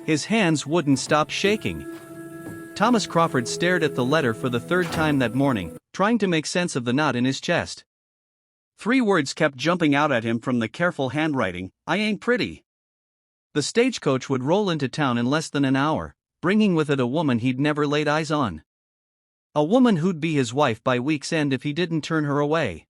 His hands wouldn't stop shaking. Thomas Crawford stared at the letter for the third time that morning, trying to make sense of the knot in his chest. 3 words kept jumping out at him from the careful handwriting: "I ain't pretty." The stagecoach would roll into town in less than an hour, bringing with it a woman he'd never laid eyes on. A woman who'd be his wife by week's end if he didn't turn her away.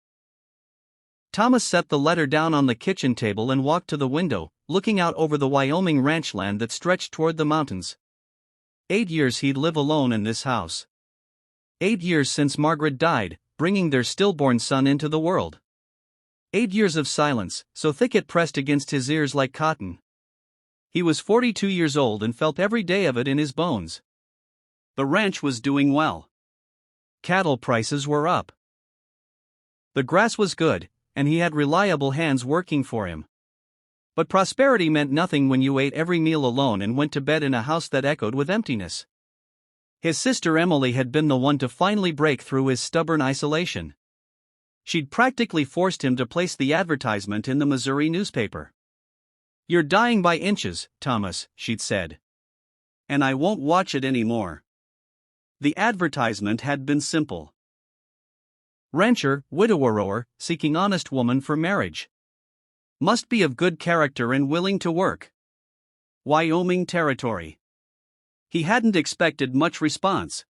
Thomas set the letter down on the kitchen table and walked to the window, looking out over the Wyoming ranch land that stretched toward the mountains. 8 years he'd live alone in this house. 8 years since Margaret died, bringing their stillborn son into the world. 8 years of silence, so thick it pressed against his ears like cotton. He was 42 years old and felt every day of it in his bones. The ranch was doing well. Cattle prices were up. The grass was good, and he had reliable hands working for him. But prosperity meant nothing when you ate every meal alone and went to bed in a house that echoed with emptiness. His sister Emily had been the one to finally break through his stubborn isolation. She'd practically forced him to place the advertisement in the Missouri newspaper. "You're dying by inches, Thomas," she'd said. "And I won't watch it anymore." The advertisement had been simple. Rancher, widower, seeking honest woman for marriage. Must be of good character and willing to work. Wyoming territory. He hadn't expected much response.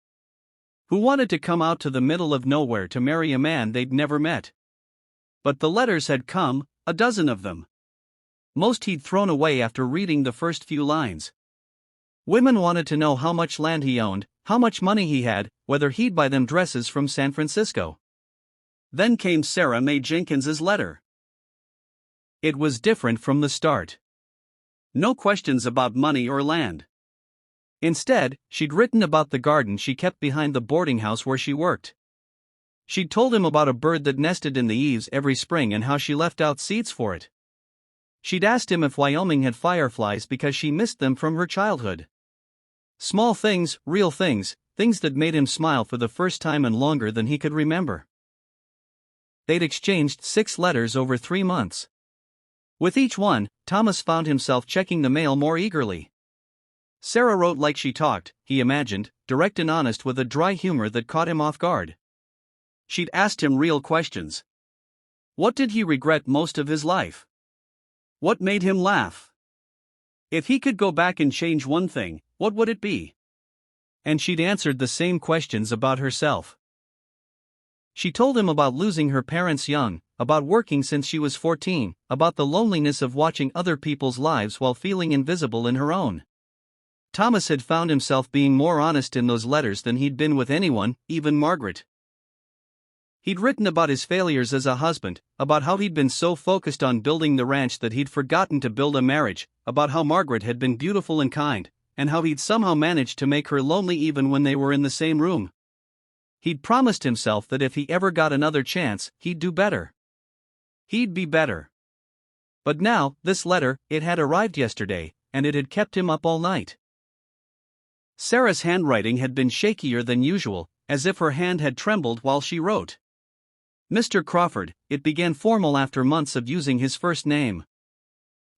Who wanted to come out to the middle of nowhere to marry a man they'd never met? But the letters had come, a dozen of them. Most he'd thrown away after reading the first few lines. Women wanted to know how much land he owned, how much money he had, whether he'd buy them dresses from San Francisco. Then came Sarah Mae Jenkins's letter. It was different from the start. No questions about money or land. Instead, she'd written about the garden she kept behind the boarding house where she worked. She'd told him about a bird that nested in the eaves every spring and how she left out seeds for it. She'd asked him if Wyoming had fireflies because she missed them from her childhood. Small things, real things, things that made him smile for the first time and longer than he could remember. They'd exchanged 6 letters over 3 months. With each one, Thomas found himself checking the mail more eagerly. Sarah wrote like she talked, he imagined, direct and honest with a dry humor that caught him off guard. She'd asked him real questions. What did he regret most of his life? What made him laugh? If he could go back and change one thing, what would it be? And she'd answered the same questions about herself. She told him about losing her parents young, about working since she was 14, about the loneliness of watching other people's lives while feeling invisible in her own. Thomas had found himself being more honest in those letters than he'd been with anyone, even Margaret. He'd written about his failures as a husband, about how he'd been so focused on building the ranch that he'd forgotten to build a marriage, about how Margaret had been beautiful and kind, and how he'd somehow managed to make her lonely even when they were in the same room. He'd promised himself that if he ever got another chance, he'd do better. He'd be better. But now, this letter, it had arrived yesterday, and it had kept him up all night. Sarah's handwriting had been shakier than usual, as if her hand had trembled while she wrote. Mr. Crawford, it began formal after months of using his first name.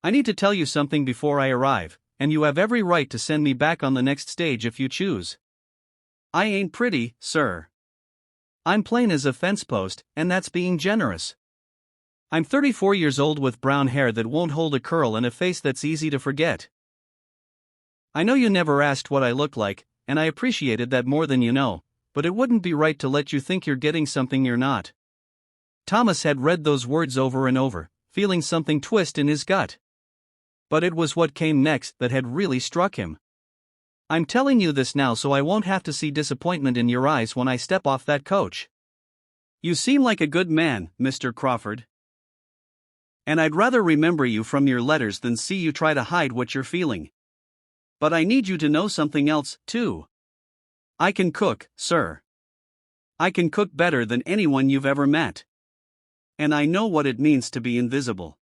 I need to tell you something before I arrive, and you have every right to send me back on the next stage if you choose. I ain't pretty, sir. I'm plain as a fence post, and that's being generous. I'm 34 years old with brown hair that won't hold a curl and a face that's easy to forget. I know you never asked what I look like, and I appreciated that more than you know, but it wouldn't be right to let you think you're getting something you're not. Thomas had read those words over and over, feeling something twist in his gut. But it was what came next that had really struck him. I'm telling you this now so I won't have to see disappointment in your eyes when I step off that coach. You seem like a good man, Mr. Crawford. And I'd rather remember you from your letters than see you try to hide what you're feeling. But I need you to know something else, too. I can cook, sir. I can cook better than anyone you've ever met. And I know what it means to be invisible.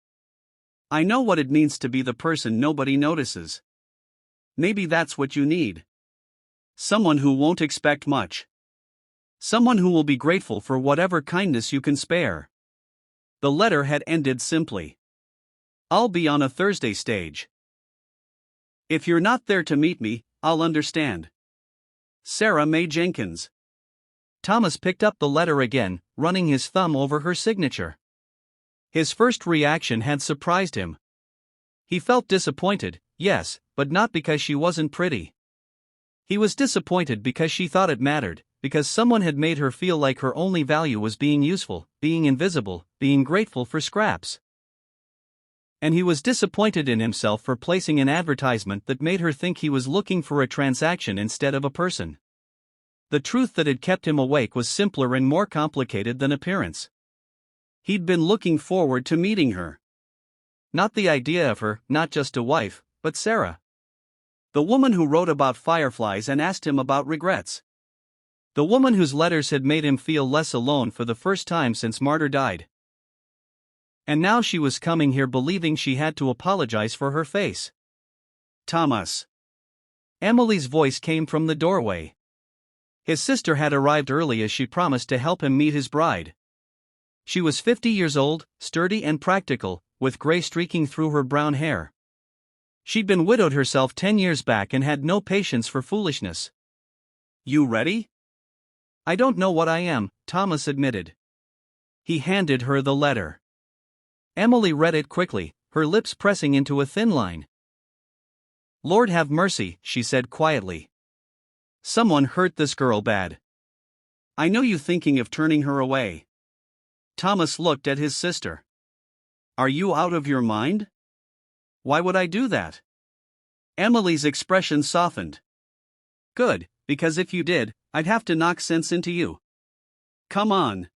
I know what it means to be the person nobody notices. Maybe that's what you need. Someone who won't expect much. Someone who will be grateful for whatever kindness you can spare. The letter had ended simply. I'll be on a Thursday stage. If you're not there to meet me, I'll understand. Sarah Mae Jenkins. Thomas picked up the letter again, running his thumb over her signature. His first reaction had surprised him. He felt disappointed, yes, but not because she wasn't pretty. He was disappointed because she thought it mattered, because someone had made her feel like her only value was being useful, being invisible, being grateful for scraps. And he was disappointed in himself for placing an advertisement that made her think he was looking for a transaction instead of a person. The truth that had kept him awake was simpler and more complicated than appearance. He'd been looking forward to meeting her. Not the idea of her, not just a wife, but Sarah. The woman who wrote about fireflies and asked him about regrets. The woman whose letters had made him feel less alone for the first time since Martyr died. And now she was coming here believing she had to apologize for her face. Thomas. Emily's voice came from the doorway. His sister had arrived early as she promised to help him meet his bride. She was 50 years old, sturdy and practical, with gray streaking through her brown hair. She'd been widowed herself 10 years back and had no patience for foolishness. You ready? I don't know what I am, Thomas admitted. He handed her the letter. Emily read it quickly, her lips pressing into a thin line. Lord have mercy, she said quietly. Someone hurt this girl bad. I know you thinking of turning her away. Thomas looked at his sister. Are you out of your mind? Why would I do that? Emily's expression softened. Good, because if you did, I'd have to knock sense into you. Come on.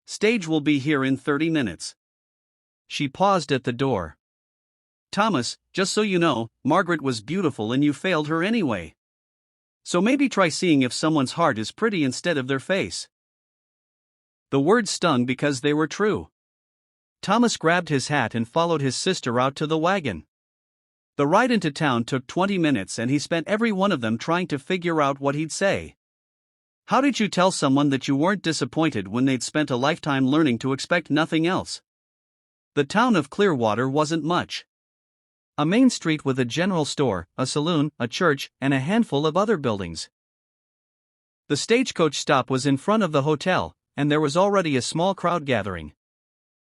Stage will be here in 30 minutes. She paused at the door. Thomas, just so you know, Margaret was beautiful and you failed her anyway. So maybe try seeing if someone's heart is pretty instead of their face. The words stung because they were true. Thomas grabbed his hat and followed his sister out to the wagon. The ride into town took 20 minutes and he spent every one of them trying to figure out what he'd say. How did you tell someone that you weren't disappointed when they'd spent a lifetime learning to expect nothing else? The town of Clearwater wasn't much. A main street with a general store, a saloon, a church, and a handful of other buildings. The stagecoach stop was in front of the hotel, and there was already a small crowd gathering.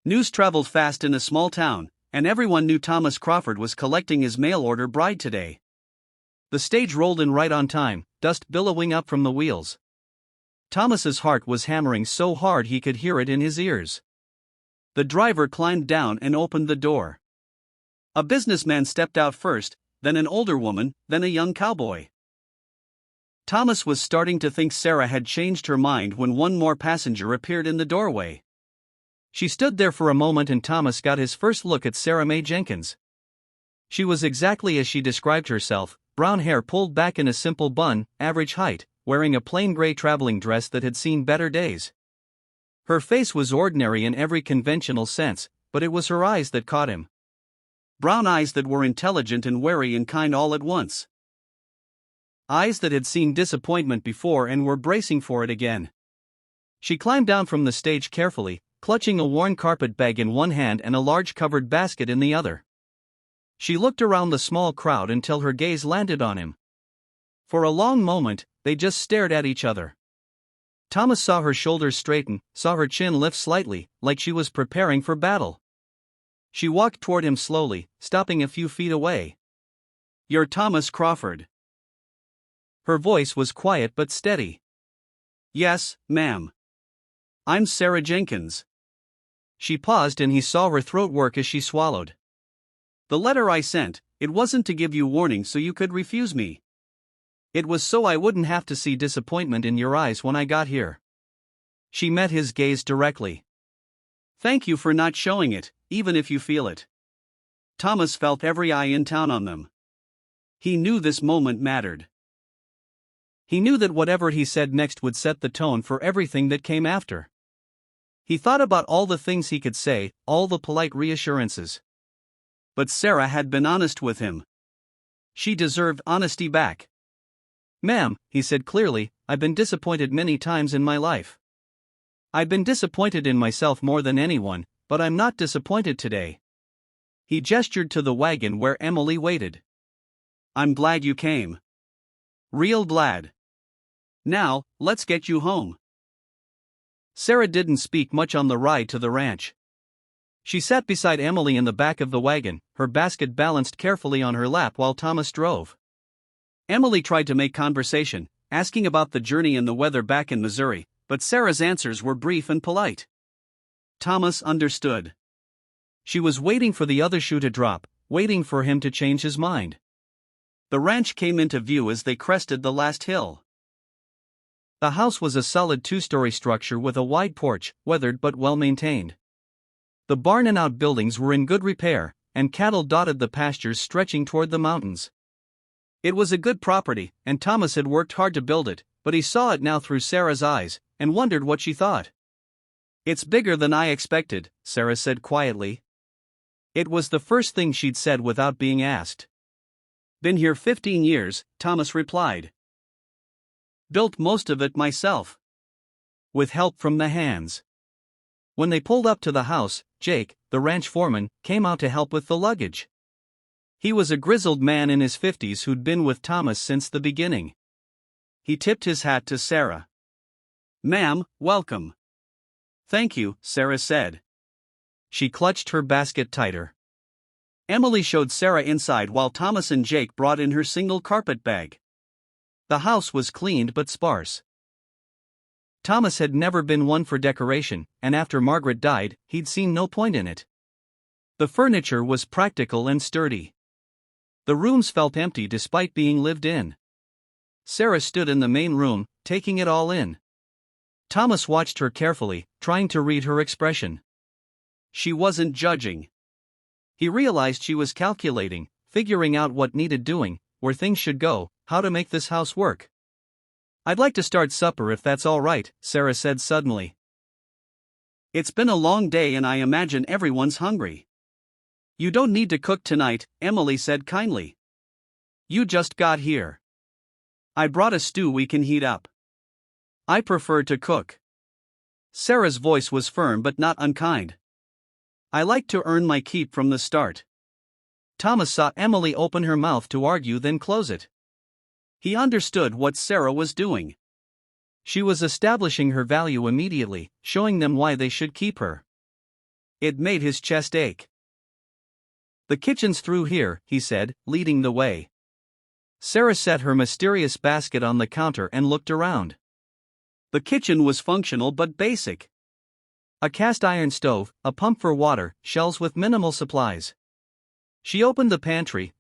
News traveled fast in a small town, and everyone knew Thomas Crawford was collecting his mail-order bride today. The stage rolled in right on time, dust billowing up from the wheels. Thomas's heart was hammering so hard he could hear it in his ears. The driver climbed down and opened the door. A businessman stepped out first, then an older woman, then a young cowboy. Thomas was starting to think Sarah had changed her mind when one more passenger appeared in the doorway. She stood there for a moment and Thomas got his first look at Sarah Mae Jenkins. She was exactly as she described herself, brown hair pulled back in a simple bun, average height, wearing a plain gray traveling dress that had seen better days. Her face was ordinary in every conventional sense, but it was her eyes that caught him. Brown eyes that were intelligent and wary and kind all at once. Eyes that had seen disappointment before and were bracing for it again. She climbed down from the stage carefully, clutching a worn carpet bag in one hand and a large covered basket in the other. She looked around the small crowd until her gaze landed on him. For a long moment, they just stared at each other. Thomas saw her shoulders straighten, saw her chin lift slightly, like she was preparing for battle. She walked toward him slowly, stopping a few feet away. You're Thomas Crawford. Her voice was quiet but steady. Yes, ma'am. I'm Sarah Jenkins. She paused and he saw her throat work as she swallowed. The letter I sent, it wasn't to give you warning so you could refuse me. It was so I wouldn't have to see disappointment in your eyes when I got here. She met his gaze directly. Thank you for not showing it, even if you feel it. Thomas felt every eye in town on them. He knew this moment mattered. He knew that whatever he said next would set the tone for everything that came after. He thought about all the things he could say, all the polite reassurances. But Sarah had been honest with him. She deserved honesty back. Ma'am, he said clearly, I've been disappointed many times in my life. I've been disappointed in myself more than anyone, but I'm not disappointed today. He gestured to the wagon where Emily waited. I'm glad you came. Real glad. Now, let's get you home. Sarah didn't speak much on the ride to the ranch. She sat beside Emily in the back of the wagon, her basket balanced carefully on her lap while Thomas drove. Emily tried to make conversation, asking about the journey and the weather back in Missouri, but Sarah's answers were brief and polite. Thomas understood. She was waiting for the other shoe to drop, waiting for him to change his mind. The ranch came into view as they crested the last hill. The house was a solid two-story structure with a wide porch, weathered but well-maintained. The barn and outbuildings were in good repair, and cattle dotted the pastures stretching toward the mountains. It was a good property, and Thomas had worked hard to build it, but he saw it now through Sarah's eyes, and wondered what she thought. "It's bigger than I expected," Sarah said quietly. It was the first thing she'd said without being asked. "Been here 15 years, Thomas replied. "Built most of it myself. With help from the hands." When they pulled up to the house, Jake, the ranch foreman, came out to help with the luggage. He was a grizzled man in his 50s who'd been with Thomas since the beginning. He tipped his hat to Sarah. "Ma'am, welcome." "Thank you," Sarah said. She clutched her basket tighter. Emily showed Sarah inside while Thomas and Jake brought in her single carpet bag. The house was cleaned but sparse. Thomas had never been one for decoration, and after Margaret died, he'd seen no point in it. The furniture was practical and sturdy. The rooms felt empty despite being lived in. Sarah stood in the main room, taking it all in. Thomas watched her carefully, trying to read her expression. She wasn't judging. He realized she was calculating, figuring out what needed doing, where things should go, how to make this house work. "I'd like to start supper if that's all right," Sarah said suddenly. "It's been a long day and I imagine everyone's hungry." "You don't need to cook tonight," Emily said kindly. "You just got here. I brought a stew we can heat up." "I prefer to cook." Sarah's voice was firm but not unkind. "I like to earn my keep from the start." Thomas saw Emily open her mouth to argue then close it. He understood what Sarah was doing. She was establishing her value immediately, showing them why they should keep her. It made his chest ache. "The kitchen's through here," he said, leading the way. Sarah set her mysterious basket on the counter and looked around. The kitchen was functional but basic. A cast iron stove, a pump for water, shelves with minimal supplies. She opened the pantry,